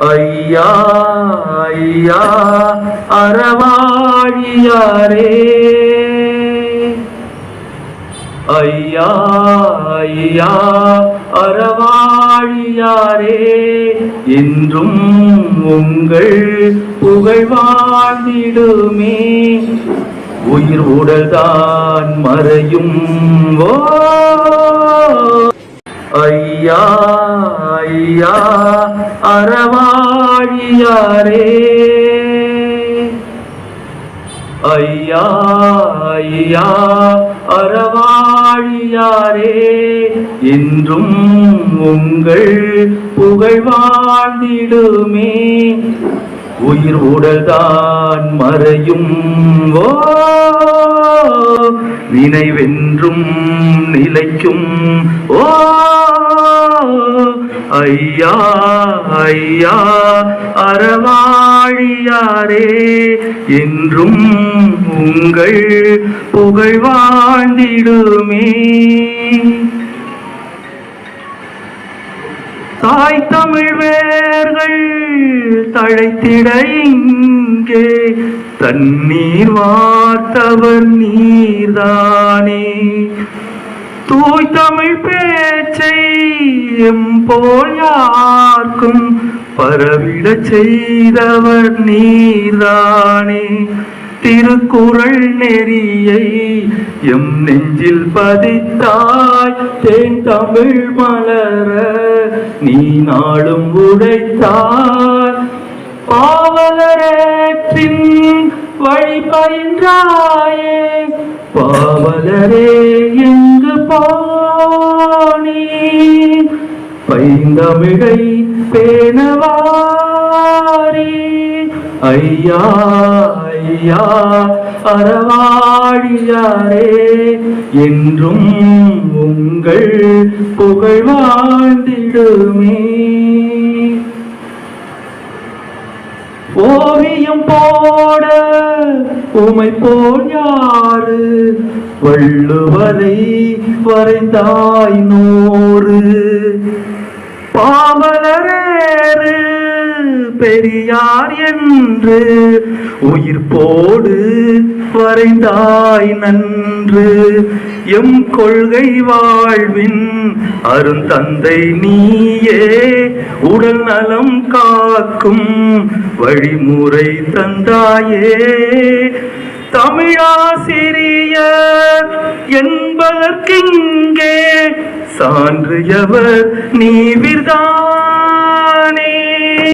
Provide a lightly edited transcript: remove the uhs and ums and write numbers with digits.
ஐயா ஐயா அறவாழியாரே, ஐயா ஐயா அறவாழியாரே, என்றும் உங்கள் புகழ் வாழ்ந்திடுமே. உயிர் உடல்தான் மறையும் ஓ ஐயா ஐயா அறவாழியாரே, ஐயா ஐயா அறவாழியாரே, என்றும் உங்கள் புகழ் வாழ்ந்திடுமே. உயிர் உடல்தான் மறையும் ஓ நினைவென்றும் நிலைக்கும் ஓ ஐயா ஐயா அறவாழியாரே, என்றும் உங்கள் புகழ் வாழ்ந்திடுமே. தாய் தமிழ் வேர்கள் தழைத்திட இங்கே தண்ணீர் வார்த்தவர் நீர்தானே. தூய் தமிழ் பேச்சை எம்போல் யாருக்கும் பரவிட செய்தவர் நீர்தானே. திருக்குறள் நெறியை எம் நெஞ்சில் பதித்தாய், தேன் தமிழ் மலர நீ நாளும் உடைத்தாய். பாவலரேற்றின் வழி பயின்றாயே, பாவலரே எங்கு போனீ. பைந்தமிழை பேணவாரி ஐயா ஐயா அறவாழியாரே, என்றும் உங்கள் புகழ் வாழ்ந்திடுமே. ஓவியம் போட உமை போல் யாரு வள்ளுவரை வரைந்தாய் நூறு. பாவலரேறு பெரியார் என்று உயிர் போடு வரைந்தாய் நன்று. எம் கொள்கை வாழ்வின் அருந்தந்தை நீயே, உடல் நலம் காக்கும் வழிமுறை தந்தாயே. தமிழாசிரியர் என்பதற்கிங்கே சான்று எவர் நீவிர்தான்.